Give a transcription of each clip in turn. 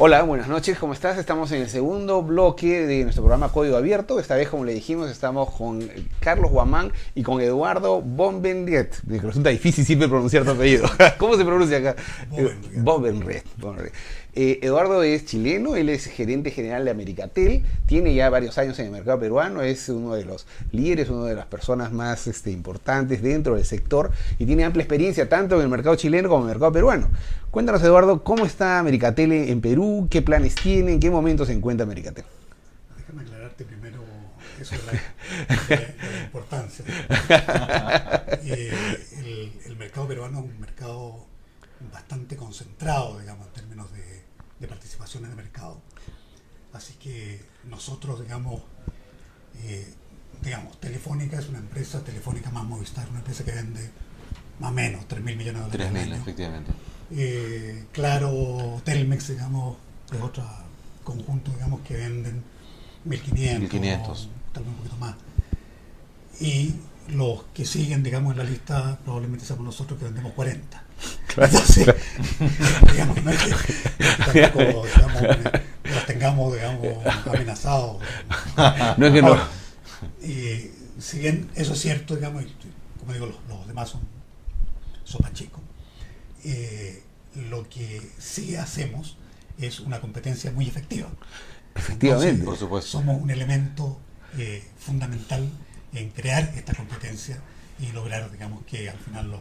Hola, buenas noches, ¿cómo estás? Estamos en el segundo bloque de nuestro programa Código Abierto. Esta vez, como le dijimos, estamos con Carlos Guamán y con Eduardo Bovenriet. Me resulta difícil siempre pronunciar tu apellido. ¿Cómo se pronuncia acá? Bovenriet. Eduardo es chileno, él es gerente general de Americatel, tiene ya varios años en el mercado peruano, es uno de los líderes, una de las personas más importantes dentro del sector y tiene amplia experiencia tanto en el mercado chileno como en el mercado peruano. Cuéntanos, Eduardo, ¿cómo está Americatel en Perú? ¿Qué planes tiene? ¿En qué momento se encuentra Americatel? Déjame aclararte primero eso de la importancia. El mercado peruano es un mercado bastante concentrado, digamos, en términos de participaciones de mercado. Así que nosotros, digamos, Telefónica es una empresa, Telefónica más Movistar, una empresa que vende más o menos 3.000 millones de dólares. 3.000, efectivamente. Claro, Telmex, digamos, es otro conjunto, digamos, que venden 1.500, tal vez un poquito más. Y los que siguen, digamos, en la lista probablemente seamos nosotros, que vendemos 40. Claro. Entonces, digamos, no es que tampoco, digamos, los tengamos, digamos, amenazados. No es que no. Y si bien eso es cierto, digamos, y, como digo, los demás son sopa chico. Lo que sí hacemos es una competencia muy efectiva. Efectivamente. Entonces, por supuesto. Somos un elemento fundamental en crear esta competencia y lograr, digamos, que al final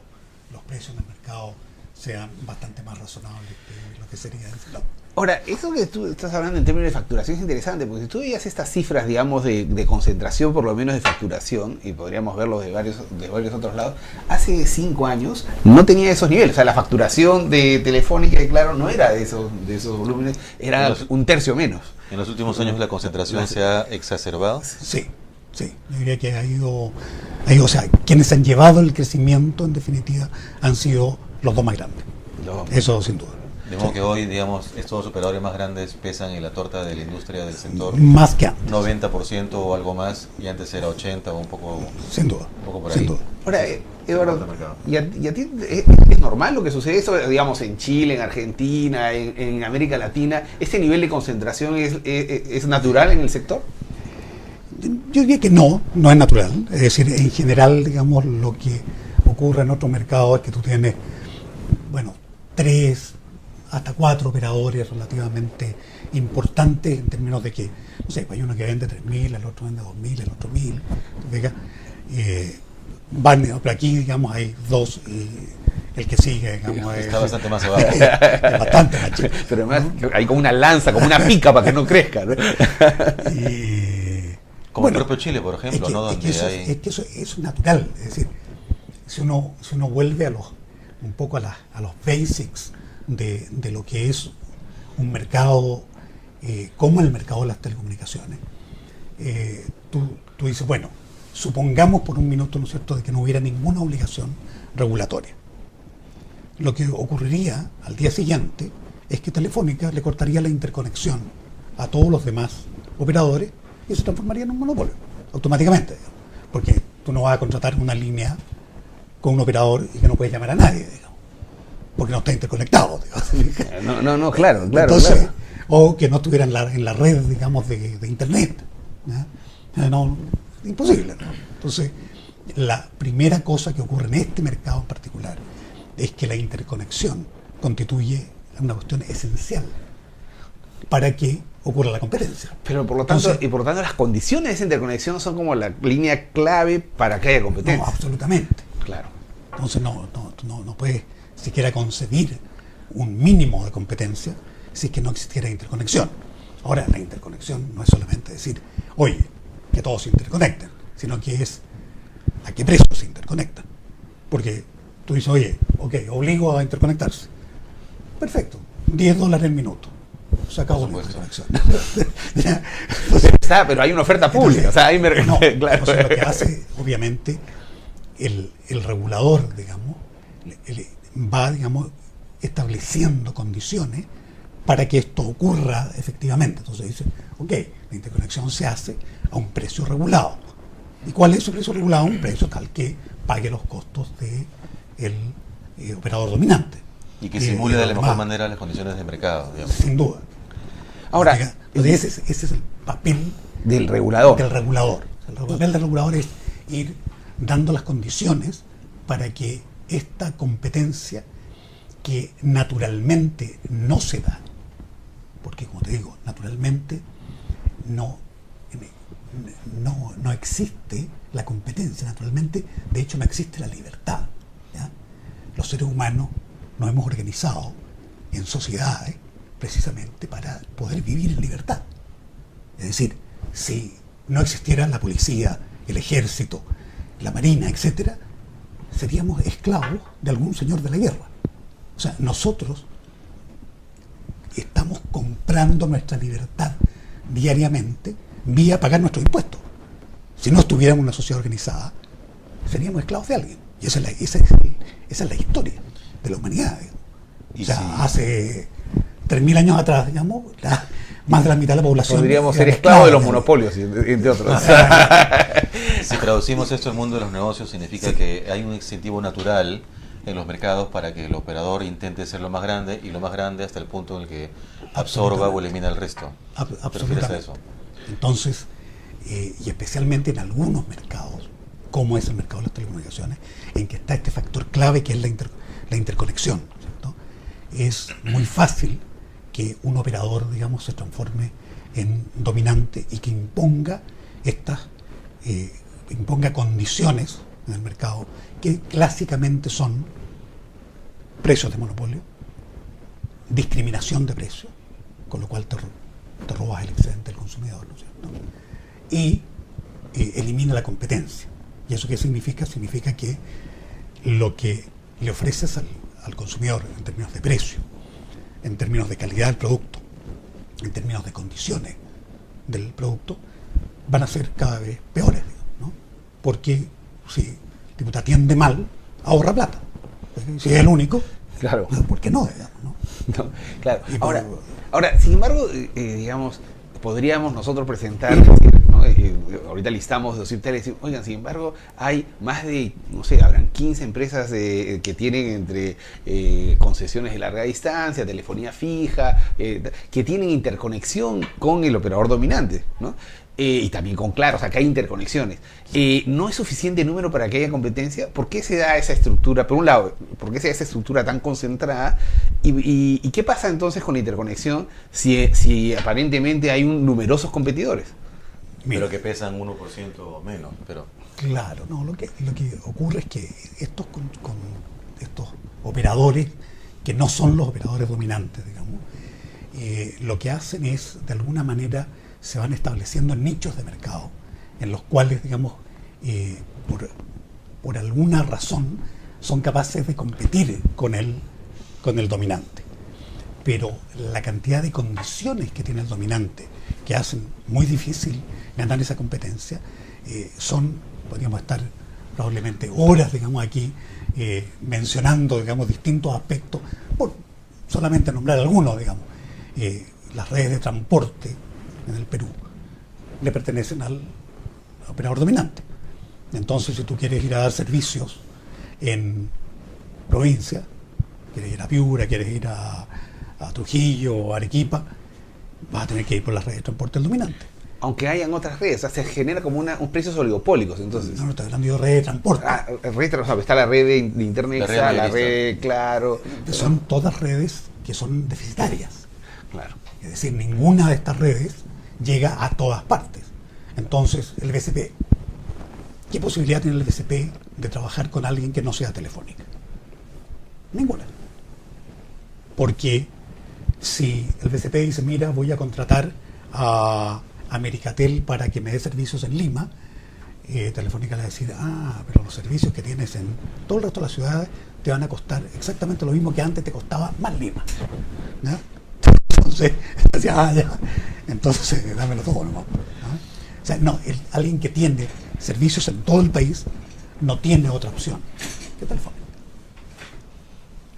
los precios en el mercado sean bastante más razonables que lo que sería ese lado. Ahora, eso que tú estás hablando en términos de facturación es interesante, porque si tú veías estas cifras, digamos, de concentración, por lo menos de facturación, y podríamos verlo de varios otros lados, hace 5 años no tenía esos niveles. O sea, la facturación de Telefónica y Claro no era de esos volúmenes, era un tercio menos. ¿En los últimos años la concentración se ha exacerbado? Sí, yo diría que ha ido, o sea, quienes han llevado el crecimiento, en definitiva, han sido los dos más grandes. Eso sin duda. De modo que hoy, digamos, estos operadores más grandes pesan en la torta de la industria del sector. Más que antes. 90% o algo más, y antes era 80 o un poco. Sin duda. Un poco por ahí. Sin duda. Ahora, Eduardo, ¿y a ti es normal lo que sucede eso, digamos, en Chile, en Argentina, en América Latina? ¿Ese nivel de concentración es natural en el sector? Yo diría que no es natural. Es decir, en general, digamos, lo que ocurre en otros mercados es que tú tienes, 3 hasta 4 operadores relativamente importantes en términos de que, no sé, hay uno que vende 3.000, el otro vende 2.000, el otro 1.000, pero aquí, digamos, hay 2 y el que sigue, digamos, está bastante más abajo. Es bastante más chico. Pero además hay como una lanza, como una pica para que no crezca, ¿no? Como el propio Chile, por ejemplo, ¿no? Es que eso es natural. Es decir, si uno vuelve un poco a los basics de lo que es un mercado como el mercado de las telecomunicaciones, tú dices, supongamos por un minuto, ¿no es cierto?, de que no hubiera ninguna obligación regulatoria. Lo que ocurriría al día siguiente es que Telefónica le cortaría la interconexión a todos los demás operadores y se transformaría en un monopolio, automáticamente, digamos, porque tú no vas a contratar una línea con un operador y que no puedes llamar a nadie, digamos, porque no está interconectado, digamos. No, claro. Entonces, o que no estuviera en la red, digamos, de internet, ¿no? No, imposible, ¿no? Entonces, la primera cosa que ocurre en este mercado en particular es que la interconexión constituye una cuestión esencial para que ocurra la competencia. Pero por lo tanto, las condiciones de esa interconexión son como la línea clave para que haya competencia. No, absolutamente. Claro. Entonces no puedes siquiera concebir un mínimo de competencia si es que no existiera interconexión. Ahora, la interconexión no es solamente decir, oye, que todos se interconecten, sino que es a qué precio se interconectan. Porque tú dices, oye, obligo a interconectarse. Perfecto, $10 el minuto. Se acabó la interconexión. Pero hay una oferta pública. Entonces, claro. Entonces, lo que hace, obviamente, el regulador, digamos, va, digamos, estableciendo condiciones para que esto ocurra efectivamente. Entonces dice, la interconexión se hace a un precio regulado. ¿Y cuál es ese precio regulado? Un precio tal que pague los costos del operador dominante. Y que simule de la mejor manera las condiciones de mercado, digamos. Sin duda. Ahora, Entonces, ese es el papel del regulador. del regulador. El papel del regulador es ir dando las condiciones para que esta competencia que naturalmente no se da, porque como te digo, naturalmente no existe la competencia, naturalmente, de hecho no existe la libertad, ¿ya? Los seres humanos nos hemos organizado en sociedades precisamente para poder vivir en libertad. Es decir, si no existiera la policía, el ejército, la marina, etcétera, seríamos esclavos de algún señor de la guerra. O sea, nosotros estamos comprando nuestra libertad diariamente vía pagar nuestros impuestos. Si no estuviéramos en una sociedad organizada, seríamos esclavos de alguien. Y esa es la historia de la humanidad, digamos. O sea, sí, hace 3.000 años atrás, digamos, más de la mitad de la población... Podríamos ser esclavos de los monopolios, entre otros. Si traducimos esto al mundo de los negocios, significa que hay un incentivo natural en los mercados para que el operador intente ser lo más grande, y lo más grande hasta el punto en el que absorba o elimina el resto. ¿Te refieres a eso? Entonces, y especialmente en algunos mercados, como es el mercado de las telecomunicaciones, en que está este factor clave que es la interconexión, ¿cierto? Es muy fácil que un operador, digamos, se transforme en dominante y que imponga condiciones en el mercado que clásicamente son precios de monopolio, discriminación de precios, con lo cual te robas el excedente del consumidor, ¿no es cierto? Y elimina la competencia. ¿Y eso qué significa? Significa que lo que le ofreces al consumidor en términos de precio, en términos de calidad del producto, en términos de condiciones del producto, van a ser cada vez peores, ¿no? Porque si el tipo te atiende mal, ahorra plata. Si es el único, Claro. ¿por qué no? Digamos, ¿no? No, claro. Y Ahora, sin embargo, digamos, podríamos nosotros presentar, ¿no? Ahorita listamos 200 y decir, oigan, sin embargo, hay más de, no sé, habrán 15 empresas que tienen entre concesiones de larga distancia, telefonía fija, que tienen interconexión con el operador dominante, ¿no? Y también con Claro, o sea, que hay interconexiones. ¿No es suficiente número para que haya competencia? ¿Por qué se da esa estructura? Por un lado, ¿por qué se da esa estructura tan concentrada? ¿Y qué pasa entonces con la interconexión si aparentemente hay numerosos competidores? Mira, Pero que pesan 1% o menos. Pero claro, no, lo que ocurre es que estos operadores, que no son los operadores dominantes, digamos, lo que hacen es, de alguna manera, se van estableciendo nichos de mercado, en los cuales, digamos, por alguna razón, son capaces de competir con el dominante. Pero la cantidad de condiciones que tiene el dominante, que hacen muy difícil ganar esa competencia, podríamos estar probablemente horas, digamos, aquí mencionando, digamos, distintos aspectos, por solamente nombrar algunos, digamos. Las redes de transporte en el Perú le pertenecen al operador dominante. Entonces, si tú quieres ir a dar servicios en provincia, quieres ir a Piura, quieres ir a Trujillo o Arequipa, vas a tener que ir por las redes de transporte del dominante. Aunque hayan otras redes, o sea, se genera como un precios oligopólicos, entonces. No, estoy hablando de redes de transporte. O sea, está la red de internet, la red Claro. Son todas redes que son deficitarias. Claro. Es decir, ninguna de estas redes llega a todas partes. Entonces, el BCP, ¿qué posibilidad tiene el BCP de trabajar con alguien que no sea Telefónica? Ninguna. Porque si el BCP dice, mira, voy a contratar a Americatel para que me dé servicios en Lima, Telefónica le va a decir, pero los servicios que tienes en todo el resto de las ciudades te van a costar exactamente lo mismo que antes te costaba más Lima, ¿no? Entonces, entonces dámelo todo nomás, ¿no? O sea, no, alguien que tiene servicios en todo el país no tiene otra opción que Telefónica.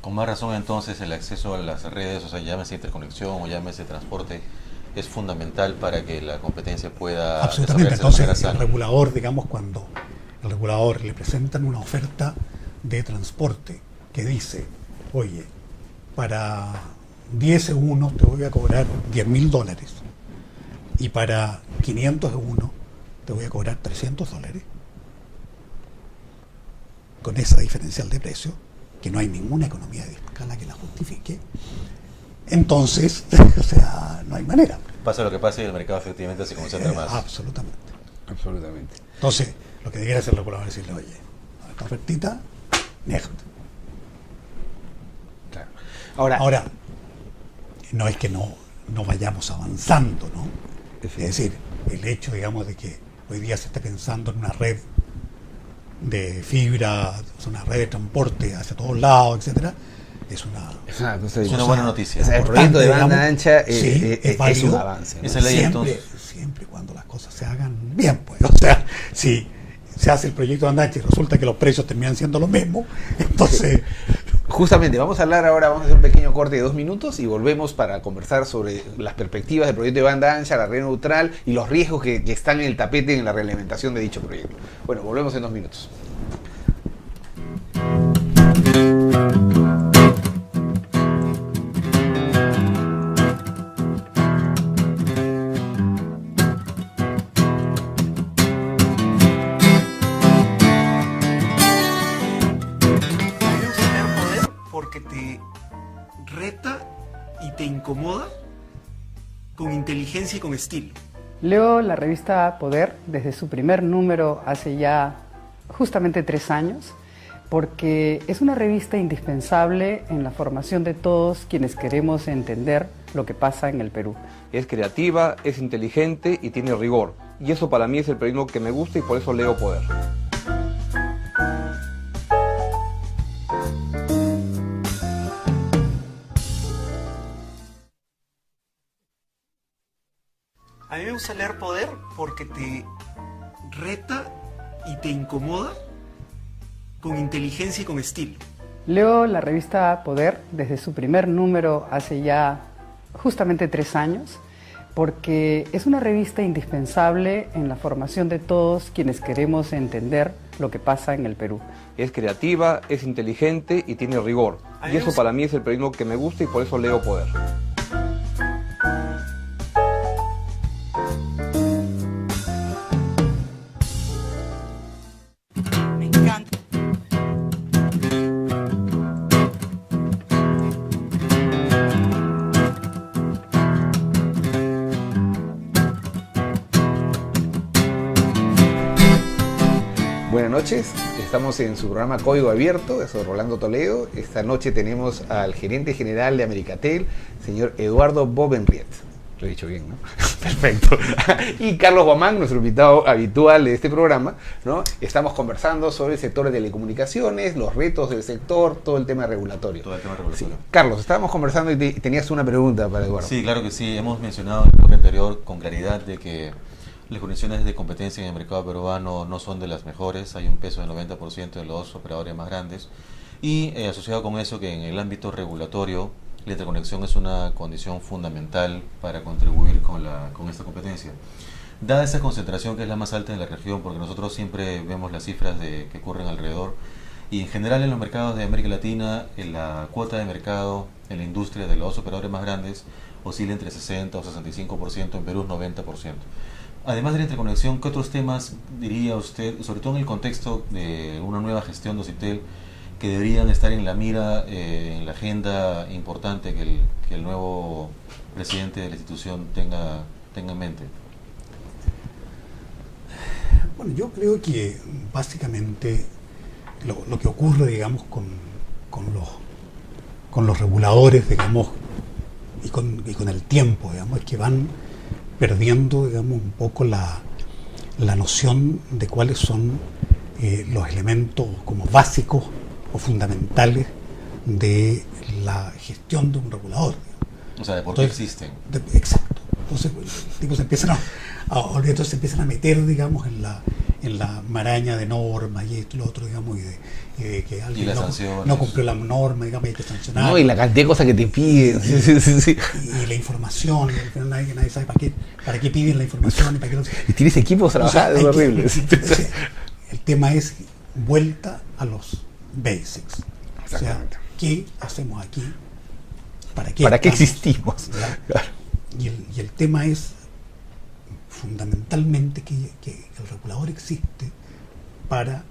con más razón entonces el acceso a las redes, o sea, llámese interconexión o llámese transporte, es fundamental para que la competencia pueda absolutamente. desarrollarse de Entonces, manera el sana. regulador, digamos, cuando el regulador le presentan una oferta de transporte que dice, oye, para 10 eunos te voy a cobrar $10.000 y para 500 eunos te voy a cobrar $300, con esa diferencial de precio, que no hay ninguna economía de escala que la justifique, entonces, o sea, no hay manera. Pasa lo que pasa y el mercado efectivamente se concentra más. Absolutamente. Absolutamente. Entonces, lo que debería hacer el regulador es decirle, oye, esta ofertita, next. Claro. Ahora, no es que no vayamos avanzando, ¿no? Es decir, el hecho, digamos, de que hoy día se está pensando en una red de fibra, una red de transporte hacia todos lados, etcétera, es una buena noticia. O sea, el proyecto de banda digamos, ancha es válido, es un avance, ¿no? Esa ley, siempre y cuando las cosas se hagan bien, pues. O sea, si se hace el proyecto de banda ancha y resulta que los precios terminan siendo los mismos, entonces... Justamente, vamos a hablar ahora, vamos a hacer un pequeño corte de 2 minutos y volvemos para conversar sobre las perspectivas del proyecto de banda ancha, la red neutral y los riesgos que están en el tapete en la reglamentación de dicho proyecto. Bueno, volvemos en 2 minutos. Te incomoda con inteligencia y con estilo. Leo la revista Poder desde su primer número hace ya justamente 3 años, porque es una revista indispensable en la formación de todos quienes queremos entender lo que pasa en el Perú. Es creativa, es inteligente y tiene rigor. Y eso para mí es el periodismo que me gusta y por eso leo Poder. A mí me gusta leer Poder porque te reta y te incomoda con inteligencia y con estilo. Leo la revista Poder desde su primer número hace ya justamente 3 años, porque es una revista indispensable en la formación de todos quienes queremos entender lo que pasa en el Perú. Es creativa, es inteligente y tiene rigor. Y eso para mí es el periodismo que me gusta y por eso leo Poder. Me encanta. Buenas noches, estamos en su programa Código Abierto, yo soy Rolando Toledo. Esta noche tenemos al gerente general de Americatel, señor Eduardo Bobenriet. Lo he dicho bien, ¿no? Perfecto. Y Carlos Guamán, nuestro invitado habitual de este programa, ¿no? Estamos conversando sobre el sector de telecomunicaciones, los retos del sector, todo el tema regulatorio. Todo el tema regulatorio. Sí. Carlos, estábamos conversando y tenías una pregunta para Eduardo. Sí, claro que sí. Hemos mencionado en el bloque anterior con claridad de que las condiciones de competencia en el mercado peruano no son de las mejores. Hay un peso del 90% de los operadores más grandes. Y asociado con eso, que en el ámbito regulatorio, la interconexión es una condición fundamental para contribuir con esta competencia. Dada esa concentración que es la más alta en la región, porque nosotros siempre vemos las cifras que ocurren alrededor, y en general en los mercados de América Latina, en la cuota de mercado en la industria de los operadores más grandes oscila entre 60 o 65%, en Perú es 90%. Además de la interconexión, ¿qué otros temas diría usted, sobre todo en el contexto de una nueva gestión de Ocitel, que deberían estar en la mira, en la agenda importante que el nuevo presidente de la institución tenga en mente? Bueno, yo creo que básicamente lo que ocurre, digamos, con los reguladores, digamos, y con el tiempo, digamos, es que van perdiendo, digamos, un poco la noción de cuáles son los elementos como básicos o fundamentales de la gestión de un regulador, digamos. O sea, de por qué existen. Exacto. Entonces, se empiezan entonces se empiezan a meter, digamos, en la maraña de normas y esto y lo otro, digamos, y de que alguien no cumplió la norma, digamos, y hay que sancionar. No, y la cantidad de cosas que te piden. Sí. Y la información, y al final nadie sabe para qué piden la información y para qué no. Y tienes equipos trabajando, es horrible. El tema es vuelta a los basics. O sea, ¿qué hacemos aquí? ¿Para qué ¿Para qué estamos? existimos? Claro. Y el tema es fundamentalmente que el regulador existe para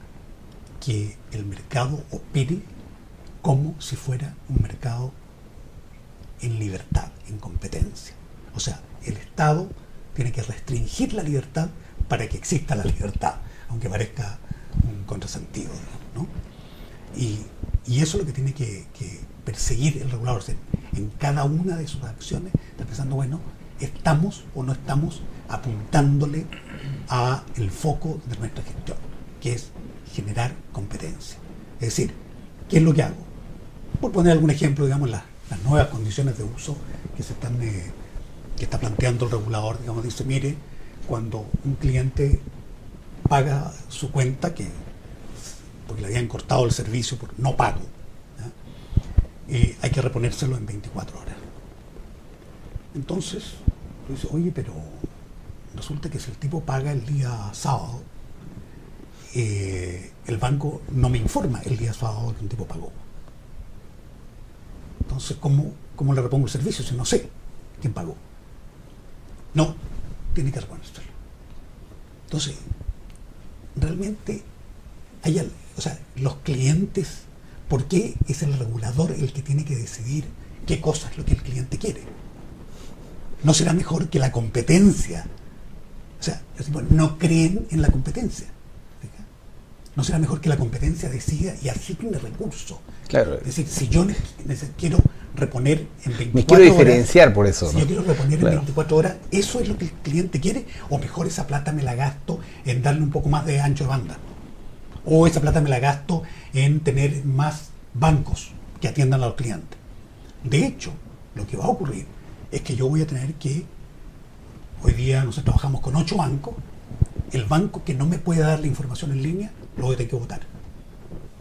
que el mercado opere como si fuera un mercado en libertad, en competencia. O sea, el Estado tiene que restringir la libertad para que exista la libertad, aunque parezca un contrasentido, ¿no? Y eso es lo que tiene que perseguir el regulador. O sea, en cada una de sus acciones está pensando, bueno, ¿estamos o no estamos apuntándole a el foco de nuestra gestión, que es generar competencia? Es decir, ¿qué es lo que hago? Por poner algún ejemplo, digamos, las nuevas condiciones de uso que se están que está planteando el regulador, digamos, dice, mire, cuando un cliente paga su cuenta, porque le habían cortado el servicio por no pago, hay que reponérselo en 24 horas. Entonces, dice, oye, pero resulta que si el tipo paga el día sábado, el banco no me informa el día sábado que un tipo pagó. Entonces, ¿cómo le repongo el servicio si no sé quién pagó? No, tiene que reponérselo. Entonces, realmente o sea, los clientes, ¿por qué es el regulador el que tiene que decidir qué cosa es lo que el cliente quiere? ¿No será mejor que la competencia? O sea, los tipos no creen en la competencia. ¿No será mejor que la competencia decida y asigne recursos? Claro. Es decir, si yo quiero reponer en 24 Me quiero horas, diferenciar por eso. si ¿no? yo quiero reponer Claro. en 24 horas, ¿eso es lo que el cliente quiere? ¿O mejor esa plata me la gasto en darle un poco más de ancho de banda? ¿O esa plata me la gasto en tener más bancos que atiendan a los clientes? De hecho, lo que va a ocurrir es que yo voy a tener que, hoy día nosotros trabajamos con 8 bancos, el banco que no me puede dar la información en línea, lo voy a tener que votar.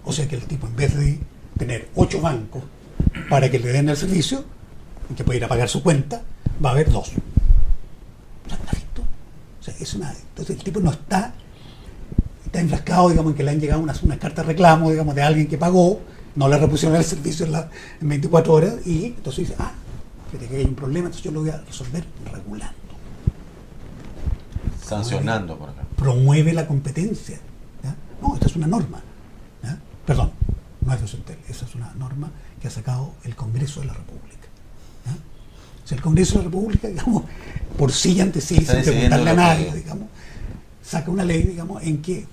O sea que el tipo, en vez de tener 8 bancos para que le den el servicio, que puede ir a pagar su cuenta, va a haber 2. ¿Has visto? O sea, entonces el tipo no está enfrascado, digamos, en que le han llegado unas cartas de reclamo, digamos, de alguien que pagó, no le repusieron el servicio en 24 horas, y entonces dice, fíjate que hay un problema, entonces yo lo voy a resolver regulando. Sancionando, por acá. Promueve la competencia. ¿Ya? No, esta es una norma. ¿Ya? Perdón, no es de Centel, esa es una norma que ha sacado el Congreso de la República. ¿Ya? O sea, el Congreso de la República, digamos, por sí y ante sí, sin preguntarle a nadie, digamos, saca una ley, digamos, en que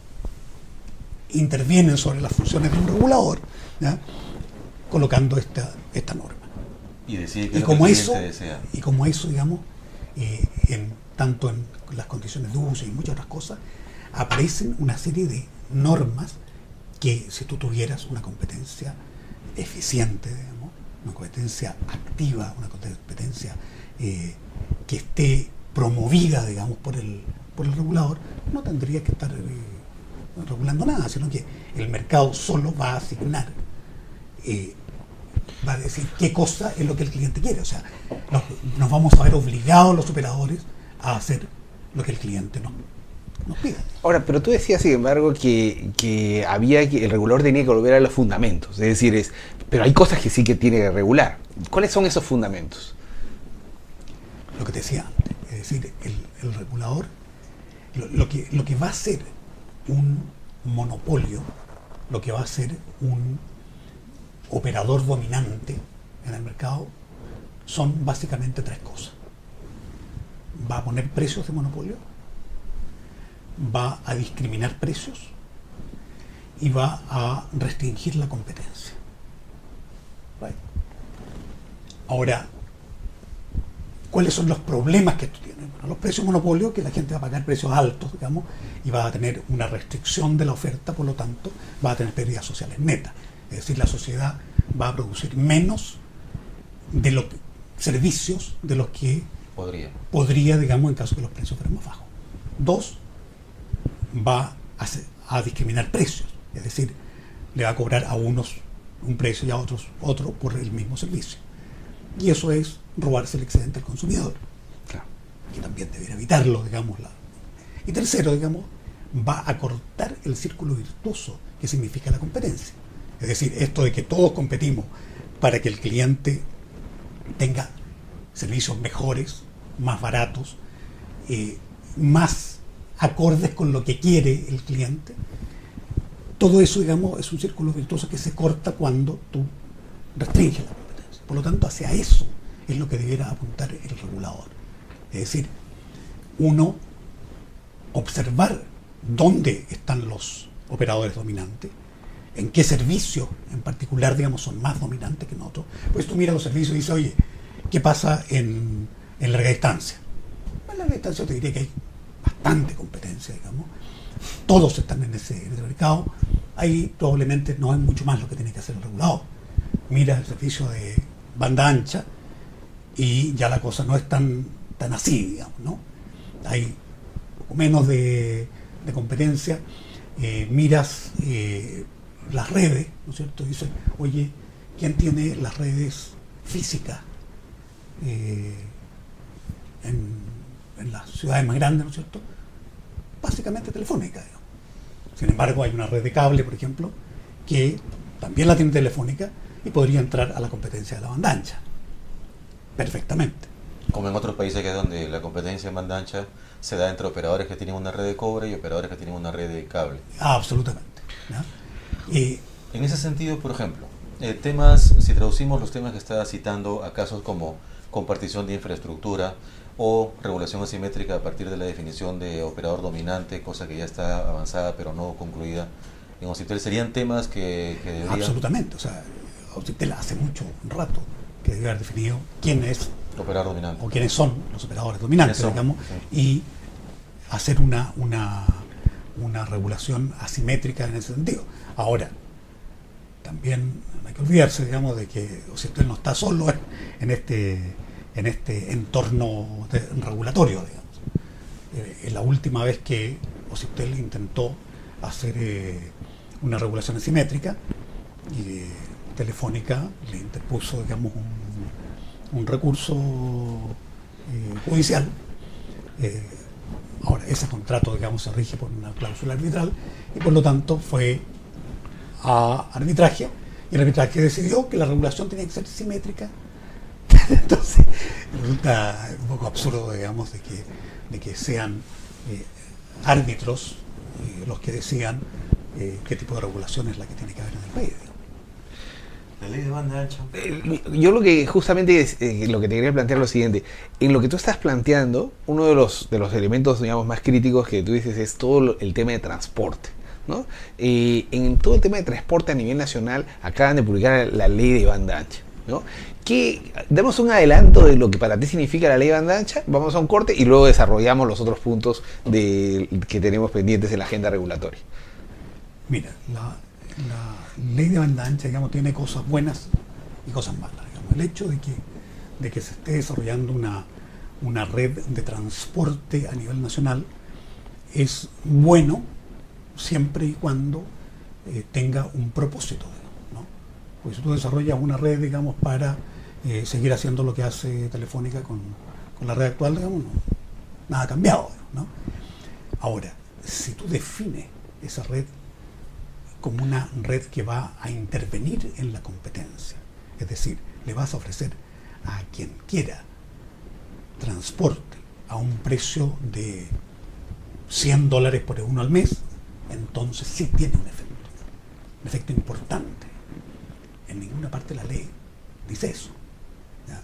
intervienen sobre las funciones de un regulador, ¿ya? Colocando esta norma. Y decide que Y lo como que el eso, cliente desea. digamos, tanto en las condiciones de uso y muchas otras cosas, aparecen una serie de normas que, si tú tuvieras una competencia eficiente, digamos, una competencia activa, una competencia que esté promovida, digamos, por el regulador, no tendría que estar regulando nada, sino que el mercado solo va a asignar, va a decir qué cosa es lo que el cliente quiere. O sea, nos vamos a ver obligados los operadores a hacer lo que el cliente nos pida. Ahora, pero tú decías, sin embargo, que el regulador tenía que volver a los fundamentos. Es decir, pero hay cosas que sí que tiene que regular. ¿Cuáles son esos fundamentos? Lo que te decía antes, es decir, el regulador, lo que va a ser un monopolio, lo que va a ser un operador dominante en el mercado, son básicamente 3 cosas. Va a poner precios de monopolio, va a discriminar precios y va a restringir la competencia. Right. Ahora, ¿cuáles son los problemas que esto tiene? Bueno, los precios de monopolio, que la gente va a pagar precios altos, digamos, y va a tener una restricción de la oferta, por lo tanto, va a tener pérdidas sociales netas. Es decir, la sociedad va a producir menos servicios de los que podría, digamos, en caso que los precios fueran más bajos. 2, va a discriminar precios, es decir, le va a cobrar a unos un precio y a otros otro por el mismo servicio. Y eso es robarse el excedente al consumidor, claro, que también debería evitarlo, digamos. Y tercero, digamos, va a cortar el círculo virtuoso que significa la competencia. Es decir, esto de que todos competimos para que el cliente tenga servicios mejores, más baratos, más acordes con lo que quiere el cliente. Todo eso, digamos, es un círculo virtuoso que se corta cuando tú restringes la competencia. Por lo tanto, hacia eso es lo que debiera apuntar el regulador. Es decir, uno, observar dónde están los operadores dominantes, en qué servicios en particular, digamos, son más dominantes que en otros. Pues tú miras los servicios y dices, oye, ¿qué pasa en larga distancia? En larga distancia te diría que hay bastante competencia, digamos. Todos están en ese mercado. Ahí probablemente no hay mucho más lo que tiene que hacer el regulador. Mira el servicio de banda ancha y ya la cosa no es tan así, digamos, ¿no? Hay poco menos de competencia. Miras las redes, ¿no es cierto? Dice, oye, ¿quién tiene las redes físicas en las ciudades más grandes, ¿no es cierto? Básicamente Telefónica, digamos. Sin embargo, hay una red de cable, por ejemplo, que también la tiene Telefónica y podría entrar a la competencia de la banda ancha perfectamente. Como en otros países, que es donde la competencia en banda ancha se da entre operadores que tienen una red de cobre y operadores que tienen una red de cable. Absolutamente, ¿no? En ese sentido, por ejemplo, temas, si traducimos los temas que estaba citando a casos como compartición de infraestructura o regulación asimétrica a partir de la definición de operador dominante, cosa que ya está avanzada pero no concluida en Occitel, ¿serían temas que deberían...? Absolutamente, o sea, Occitel hace mucho rato que debe haber definido quién es operador dominante o quiénes son los operadores dominantes, digamos, sí. Y hacer una regulación asimétrica en ese sentido. Ahora, también no hay que olvidarse, digamos, de que Occitel no está solo en este entorno regulatorio, digamos. La última vez que Occitel intentó hacer una regulación asimétrica, y Telefónica le interpuso, digamos, un recurso judicial. Ahora, ese contrato, digamos, se rige por una cláusula arbitral y por lo tanto fue a arbitraje, y el arbitraje decidió que la regulación tenía que ser simétrica. Entonces resulta un poco absurdo, digamos, de que sean árbitros los que decidan qué tipo de regulación es la que tiene que haber en el país, digamos. La ley de banda ancha. Yo lo que justamente lo que te quería plantear es lo siguiente. En lo que tú estás planteando, uno de los elementos, digamos, más críticos que tú dices es todo el tema de transporte, ¿no? En todo el tema de transporte a nivel nacional acaban de publicar la ley de banda ancha, ¿no? Damos un adelanto de lo que para ti significa la ley de banda ancha, vamos a un corte y luego desarrollamos los otros puntos que tenemos pendientes en la agenda regulatoria. Mira, la ley de banda ancha, digamos, tiene cosas buenas y cosas malas, digamos. El hecho de que se esté desarrollando una red de transporte a nivel nacional es bueno siempre y cuando tenga un propósito, ¿no? Pues si tú desarrollas una red, digamos, para seguir haciendo lo que hace Telefónica con la red actual, digamos, nada ha cambiado, ¿no? Ahora, si tú defines esa red como una red que va a intervenir en la competencia, es decir, le vas a ofrecer a quien quiera transporte a un precio de $100 por uno al mes, entonces sí tiene un efecto importante. En ninguna parte de la ley dice eso, ¿ya?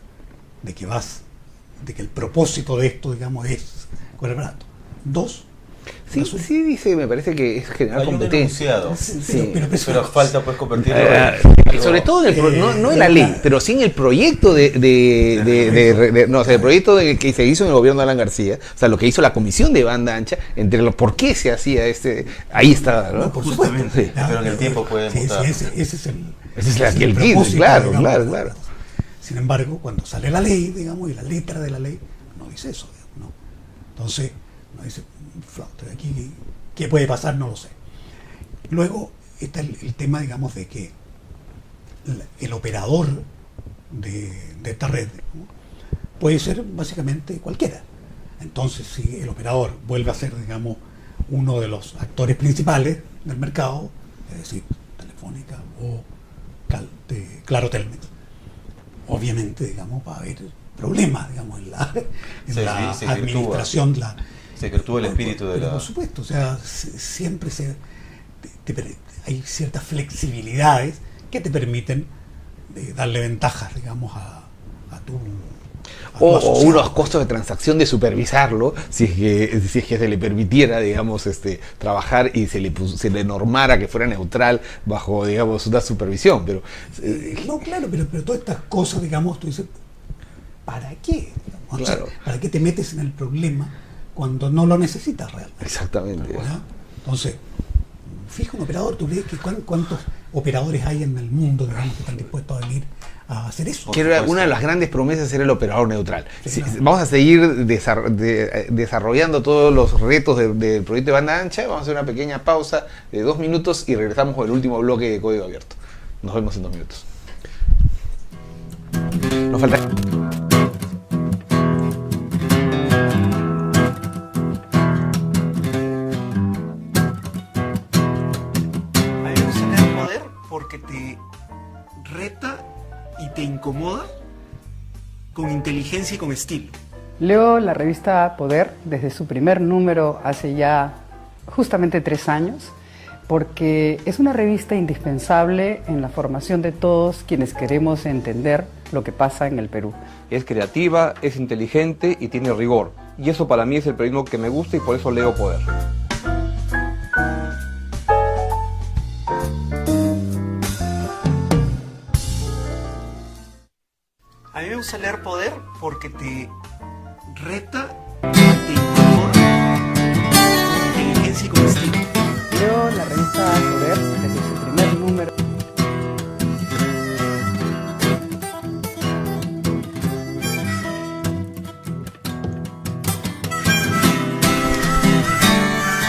De que el propósito de esto, digamos, es cobrar barato. Dos, sí dice, me parece que es generar competencia. Sí, pero falta pues convertirlo sobre todo no en la ley, pero sí en el proyecto el proyecto que se hizo en el gobierno de Alan García, o sea, lo que hizo la comisión de banda ancha, entre por qué se hacía ahí está, ¿no? Por supuesto, sí. Pero en el tiempo puede mutar. Ese es el propósito, claro. Sin embargo, cuando sale la ley, digamos, y la letra de la ley no dice eso, ¿no? Entonces, no dice, aquí, ¿qué puede pasar? No lo sé. Luego está el tema, digamos, de que el operador de esta red, ¿no?, puede ser básicamente cualquiera. Entonces, si el operador vuelve a ser, digamos, uno de los actores principales del mercado, es decir, Telefónica o Claro Telmex, obviamente, digamos, va a haber problemas, digamos, en la se administración. Se virtúa el espíritu de la... Por supuesto, o sea, siempre hay ciertas flexibilidades que te permiten darle ventajas, digamos, a tu o unos costos de transacción de supervisarlo, si es que se le permitiera, digamos, trabajar y se le normara que fuera neutral bajo, digamos, una supervisión. Pero no, claro, pero todas estas cosas, digamos, tú dices, ¿para qué? Claro. O sea, ¿para qué te metes en el problema cuando no lo necesitas realmente? Exactamente. ¿Verdad? Entonces, fija un operador, tú ves que cuántos operadores hay en el mundo, digamos, que están dispuestos a venir a hacer eso. Que era una de las grandes promesas, era el operador neutral. Sí, claro. Vamos a seguir desarrollando todos los retos del proyecto de banda ancha. Vamos a hacer una pequeña pausa de 2 minutos y regresamos con el último bloque de Código Abierto. Nos vemos en 2 minutos. Nos falta... A mí me gusta leer Poder porque te reta y te incomoda con inteligencia y con estilo. Leo la revista Poder desde su primer número hace ya justamente 3 años, porque es una revista indispensable en la formación de todos quienes queremos entender lo que pasa en el Perú. Es creativa, es inteligente y tiene rigor. Y eso para mí es el periodismo que me gusta y por eso leo Poder. A mí me gusta leer Poder porque te reta y te incomoda con inteligencia y con estilo. Leo la revista Poder desde su primer número.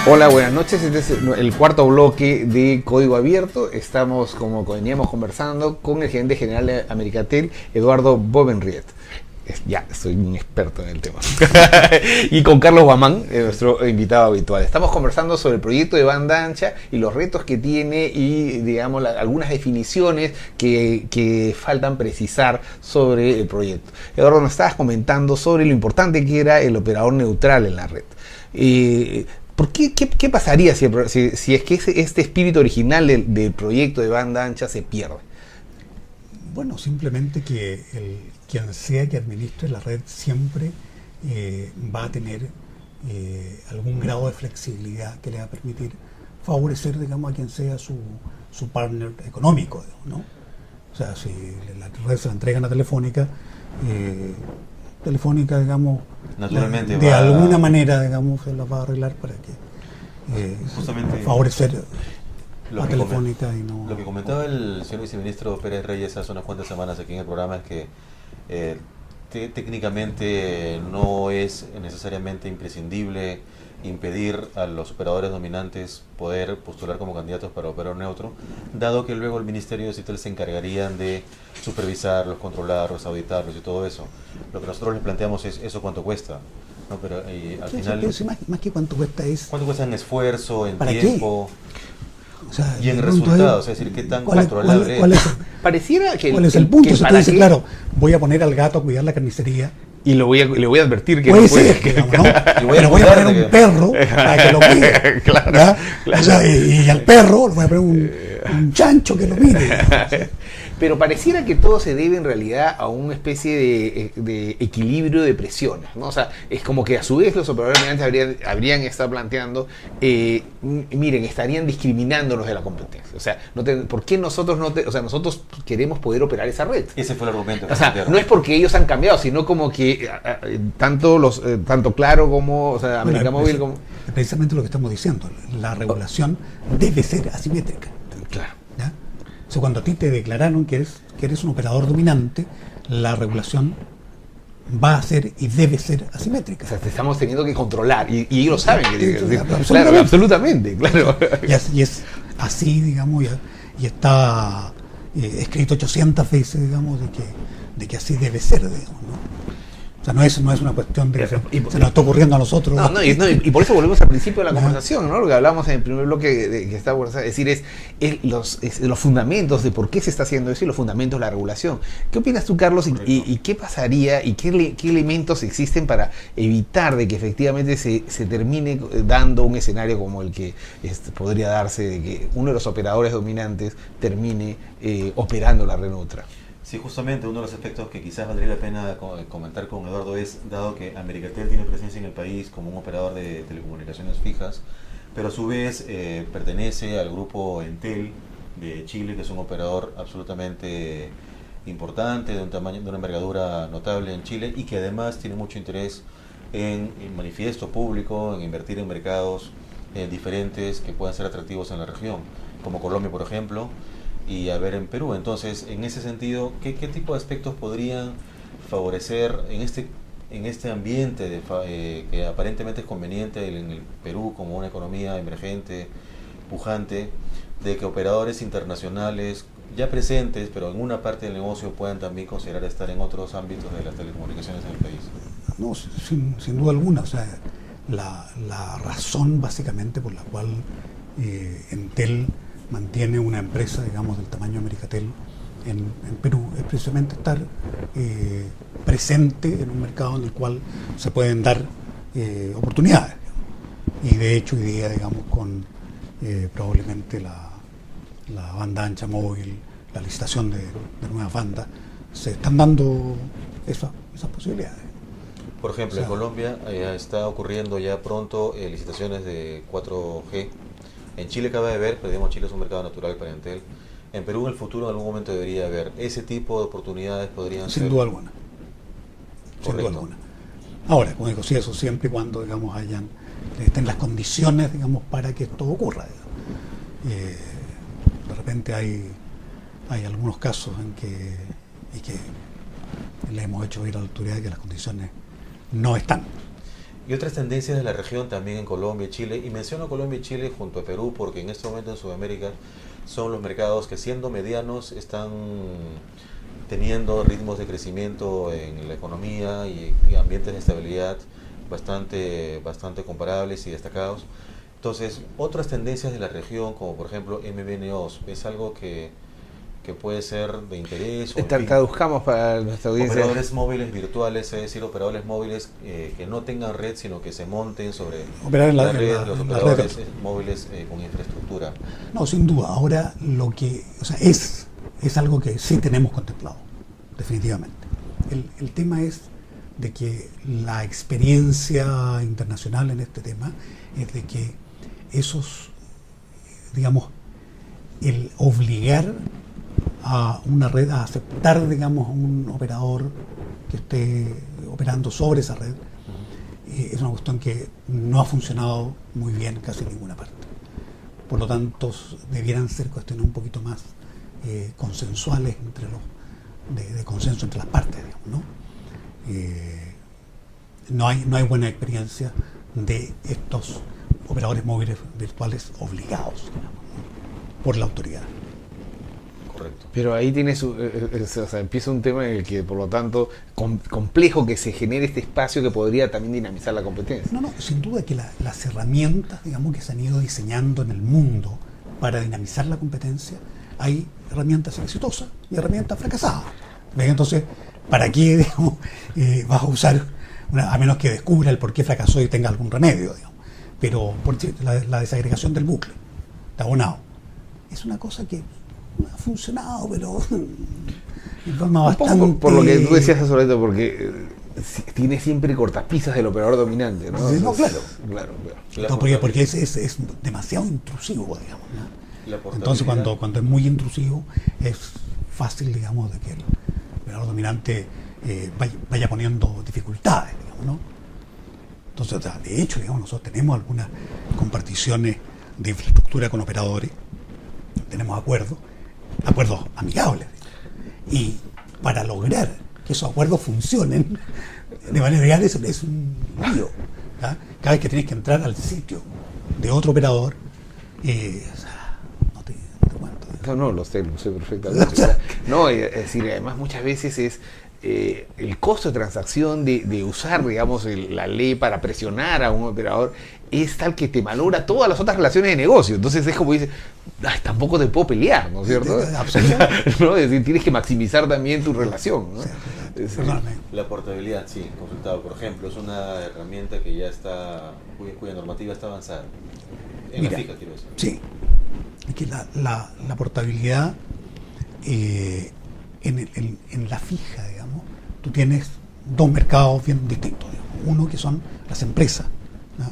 Hola, buenas noches. Este es el cuarto bloque de Código Abierto. Estamos, como veníamos conversando, con el gerente general de Americatel, Eduardo Bovenriet. Ya, soy un experto en el tema. Y con Carlos Guamán, nuestro invitado habitual. Estamos conversando sobre el proyecto de banda ancha y los retos que tiene y, digamos, algunas definiciones que faltan precisar sobre el proyecto. Eduardo, nos estabas comentando sobre lo importante que era el operador neutral en la red. ¿Por qué pasaría si es que este espíritu original del proyecto de banda ancha se pierde? Bueno, simplemente que quien sea que administre la red siempre va a tener algún grado de flexibilidad que le va a permitir favorecer, digamos, a quien sea su partner económico, ¿no? O sea, si la red se la entregan a Telefónica, digamos, naturalmente de alguna manera, digamos, se la va a arreglar para que justamente favorecer lo a que Telefónica y no... Lo que comentaba el señor viceministro Pérez Reyes hace unas cuantas semanas aquí en el programa es que técnicamente no es necesariamente imprescindible impedir a los operadores dominantes poder postular como candidatos para operador neutro, dado que luego el Ministerio de Citel se encargarían de supervisarlos, controlarlos, auditarlos y todo eso. Lo que nosotros les planteamos es eso cuánto cuesta, ¿no? Pero al final... más que cuánto cuesta es... ¿Cuánto cuesta en esfuerzo, en ¿para tiempo? O sea, y en resultados, es decir, ¿qué tan controlable ¿cuál es? Pareciera que... ¿Cuál es el punto? Que Si tú dices, claro, voy a poner al gato a cuidar la carnicería... Y le voy a advertir que puede no puede. ser, digamos, ¿no? Y Pero voy a poner un perro para que lo cuide. Claro. O sea, y al perro le voy a poner un chancho que lo mire. Pero pareciera que todo se debe en realidad a una especie de equilibrio de presiones, ¿no? O sea, es como que a su vez los operadores dominantes habrían estado planteando, miren, estarían discriminándonos de la competencia. O sea, ¿por qué nosotros nosotros queremos poder operar esa red? Ese fue el argumento. O sea, no es porque ellos han cambiado, sino como que tanto Claro como, o sea, América Móvil como... Precisamente lo que estamos diciendo, la regulación debe ser asimétrica. Claro. ¿Ya? O sea, cuando a ti te declararon que eres un operador dominante, la regulación va a ser y debe ser asimétrica. O sea, te estamos teniendo que controlar y ellos lo saben. Claro, absolutamente, claro. Y es así, digamos, y está escrito 800 veces, digamos, de que así debe ser, digamos, ¿no? O sea, no es una cuestión de que se Y- nos está ocurriendo a nosotros. Y por eso volvemos al principio de la conversación, ¿no? Lo que hablamos en el primer bloque que está por decir es los fundamentos de por qué se está haciendo eso y los fundamentos de la regulación. ¿Qué opinas tú, Carlos? Y qué pasaría y qué elementos existen para evitar de que efectivamente se termine dando un escenario como el que podría darse, de que uno de los operadores dominantes termine operando la red neutra? Sí, justamente uno de los aspectos que quizás valdría la pena comentar con Eduardo es, dado que Americatel tiene presencia en el país como un operador de telecomunicaciones fijas, pero a su vez pertenece al grupo Entel de Chile, que es un operador absolutamente importante, de un tamaño, de una envergadura notable en Chile, y que además tiene mucho interés en manifiesto público, en invertir en mercados diferentes que puedan ser atractivos en la región, como Colombia, por ejemplo, y a ver en Perú. Entonces, en ese sentido, ¿qué tipo de aspectos podrían favorecer en este ambiente que aparentemente es conveniente en el Perú como una economía emergente, pujante, de que operadores internacionales ya presentes, pero en una parte del negocio, puedan también considerar estar en otros ámbitos de las telecomunicaciones en el país? No, sin duda alguna. O sea, la razón básicamente por la cual Entel mantiene una empresa, digamos, del tamaño Americatel en Perú es precisamente estar presente en un mercado en el cual se pueden dar oportunidades, digamos. Y de hecho hoy día, digamos, con probablemente la banda ancha móvil, la licitación de nuevas bandas, se están dando esas posibilidades. Por ejemplo, en Colombia está ocurriendo ya pronto licitaciones de 4G. En Chile acaba de haber, pero digamos, Chile es un mercado natural para Entel. En Perú en el futuro en algún momento debería haber. Ese tipo de oportunidades podrían ser... Sin duda alguna. Sin duda Correcto. alguna. Ahora, como digo, sí, eso siempre y cuando, digamos, estén las condiciones, digamos, para que esto ocurra, digamos. De repente hay algunos casos en que le hemos hecho ver a la autoridad que las condiciones no están. Y otras tendencias de la región también en Colombia y Chile, y menciono Colombia y Chile junto a Perú porque en este momento en Sudamérica son los mercados que, siendo medianos, están teniendo ritmos de crecimiento en la economía y ambientes de estabilidad bastante comparables y destacados. Entonces, otras tendencias de la región, como por ejemplo MVNOs, es algo que puede ser de interés. O, en fin, Traduzcamos para nuestra audiencia. operadores móviles virtuales, es decir, operadores móviles que no tengan red, sino que se monten sobre Operar en la red, red, los en la operadores red. móviles con infraestructura. No, sin duda. Ahora es algo que sí tenemos contemplado, definitivamente. El tema es de que la experiencia internacional en este tema es de que digamos, el obligar a una red a aceptar, digamos, un operador que esté operando sobre esa red, es una cuestión que no ha funcionado muy bien en casi ninguna parte. Por lo tanto, debieran ser cuestiones un poquito más consensuales de consenso entre las partes, digamos, ¿no? No hay buena experiencia de estos operadores móviles virtuales obligados, digamos, por la autoridad. Correcto. Pero ahí tiene empieza un tema en el que, por lo tanto, complejo que se genere este espacio que podría también dinamizar la competencia. No, sin duda que las herramientas, digamos, que se han ido diseñando en el mundo para dinamizar la competencia, hay herramientas exitosas y herramientas fracasadas. Entonces, ¿para qué, digamos, vas a usar a menos que descubra el por qué fracasó y tenga algún remedio, digamos? Pero la desagregación del bucle de abonado es una cosa que no ha funcionado, pero de forma bastante... Un poco por lo que tú decías hace rato, porque tiene siempre cortapisas del operador dominante, ¿no? No, claro. Claro. Porque es demasiado intrusivo, digamos, ¿no? Entonces, cuando es muy intrusivo, es fácil, digamos, de que el operador dominante vaya poniendo dificultades, digamos, ¿no? Entonces, de hecho, digamos, nosotros tenemos algunas comparticiones de infraestructura con operadores, tenemos acuerdos amigables. Y para lograr que esos acuerdos funcionen de manera real es un lío. Cada vez que tienes que entrar al sitio de otro operador, no te cuento. No, lo sé perfectamente. No, es decir, además muchas veces es el costo de transacción de usar, digamos, la ley para presionar a un operador es tal que te malogra todas las otras relaciones de negocio. Entonces es como dices, ay, tampoco te puedo pelear, ¿no es cierto? Absolutamente. ¿No? Es decir, tienes que maximizar también tu relación, ¿no? Sí, Es- La portabilidad, sí, consultado. Por ejemplo, es una herramienta que ya está, cuya normativa está avanzada. En Mira, la fija, quiero decir. Sí, que la portabilidad en la fija, digamos, tú tienes dos mercados bien distintos, digamos. Uno que son las empresas, ¿no?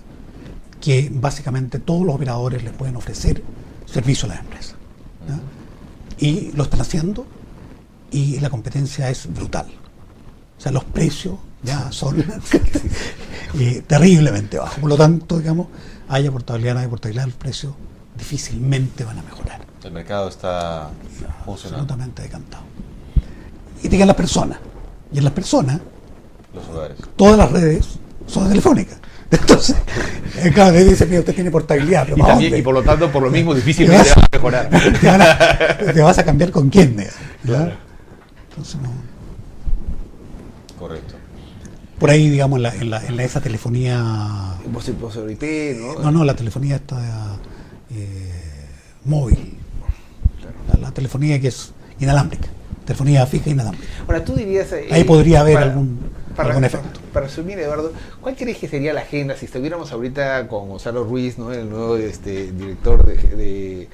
Que básicamente todos los operadores les pueden ofrecer servicio a las empresas, ¿no? Y lo están haciendo y la competencia es brutal. O sea, los precios ya son terriblemente bajos. Por lo tanto, digamos, haya portabilidad, no haya portabilidad, los precios difícilmente van a mejorar. El mercado está funcionando. Absolutamente decantado. Y te quedan las personas. Y en las personas, Los hogares. todas las redes son telefónicas. Entonces, claro, le dice, mira, usted tiene portabilidad, pero y, ¿para también, dónde? y por lo tanto, por lo mismo, difícilmente va a mejorar. Te vas a cambiar con quién, ¿no? Claro. Entonces, no. Correcto. Por ahí, digamos, en esa telefonía. Vos ahorita, ¿no? No, la telefonía está móvil. La telefonía que es inalámbrica. Telefonía fija inalámbrica. Ahora, tú dirías... Ahí podría haber para- algún efecto. Para resumir, Eduardo, ¿cuál crees que sería la agenda si estuviéramos ahorita con Gonzalo Ruiz, ¿no? El nuevo director el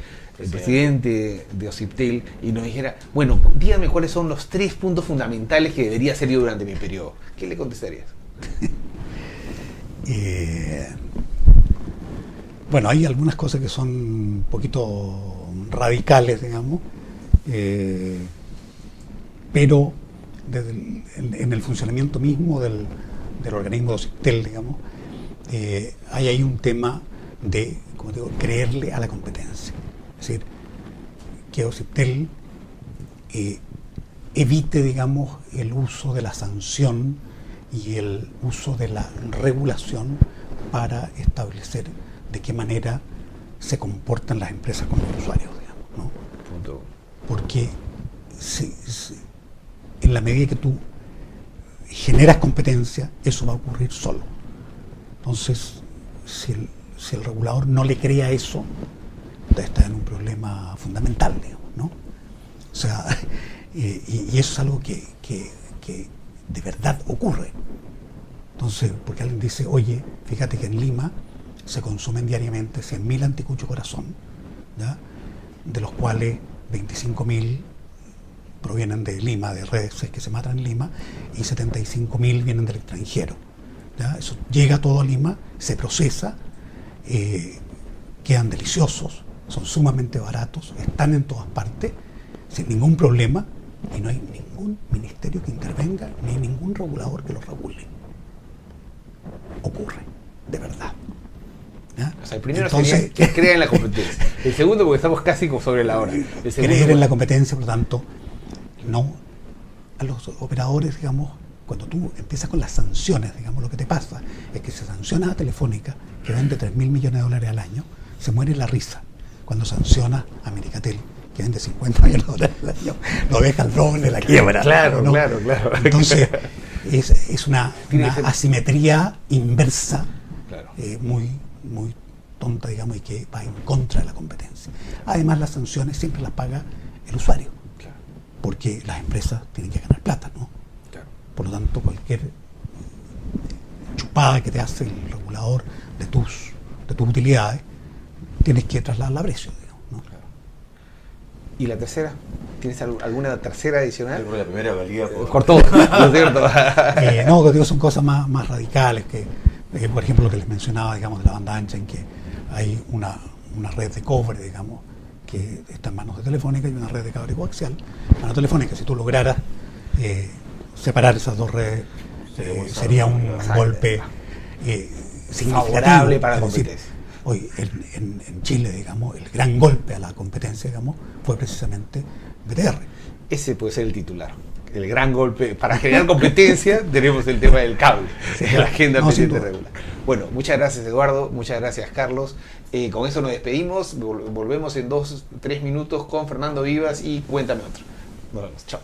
presidente de OCIPTEL, y nos dijera, bueno, dígame cuáles son los 3 puntos fundamentales que debería hacer yo durante mi periodo? ¿Qué le contestarías? Bueno, hay algunas cosas que son un poquito radicales, digamos, pero en el funcionamiento mismo del organismo de OCIPTEL, digamos, hay ahí un tema de, como digo, creerle a la competencia. Es decir, que OCIPTEL evite, digamos, el uso de la sanción y el uso de la regulación para establecer de qué manera se comportan las empresas con los usuarios, digamos, ¿no? Punto. Porque en la medida que tú generas competencia, eso va a ocurrir solo. Entonces, si el regulador no le crea eso, usted está en un problema fundamental, digamos, ¿no? O sea, y eso es algo que de verdad ocurre. Entonces, porque alguien dice, oye, fíjate que en Lima se consumen diariamente 100.000 anticucho corazón, ¿ya? De los cuales 25.000 provienen de Lima, de redes que se matan en Lima, y 75.000 vienen del extranjero, ¿ya? Eso llega todo a Lima, se procesa, quedan deliciosos, son sumamente baratos, están en todas partes, sin ningún problema, y no hay ningún ministerio que intervenga, ni ningún regulador que los regule. Ocurre, de verdad. ¿Ya? O sea, el primero Entonces, sería que crea en la competencia. El segundo, porque estamos casi sobre la hora. El segundo, creer en la competencia, por lo tanto, no a los operadores, digamos, cuando tú empiezas con las sanciones, digamos, lo que te pasa es que si sancionas a Telefónica, que vende 3.000 millones de dólares al año, se muere la risa. Cuando sancionas a Medicatel, que vende 50 millones de dólares al año, lo deja al doble de la quiebra. Claro, ¿no? claro. Entonces, es una asimetría inversa, Claro. muy tonta, digamos, y que va en contra de la competencia. Además, las sanciones siempre las paga el usuario, Claro. porque las empresas tienen que ganar plata, ¿no? Claro. Por lo tanto, cualquier chupada que te hace el regulador de tus utilidades, tienes que trasladarla a precio, digamos, ¿no? ¿Y la tercera? ¿Tienes alguna tercera Yo adicional? creo que la primera valía por... Cortó, ¿no es cierto? No, que digo, son cosas más radicales, que por ejemplo, lo que les mencionaba, digamos, de la banda ancha, en que hay una red de cobre, digamos, que está en manos de Telefónica, y una red de cable coaxial en manos de Telefónica. Si tú lograras separar esas dos redes, sería un golpe significativo. Favorable para la Es decir, competencia. hoy en Chile, digamos, el gran golpe a la competencia, digamos, fue precisamente BTR. Ese puede ser el titular. El gran golpe. Para generar competencia tenemos el tema del cable, de la agenda pendiente regular. Bueno, muchas gracias, Eduardo, muchas gracias, Carlos. Con eso nos despedimos, volvemos en 2-3 minutos con Fernando Vivas y Cuéntame Otro. Nos vemos, chao.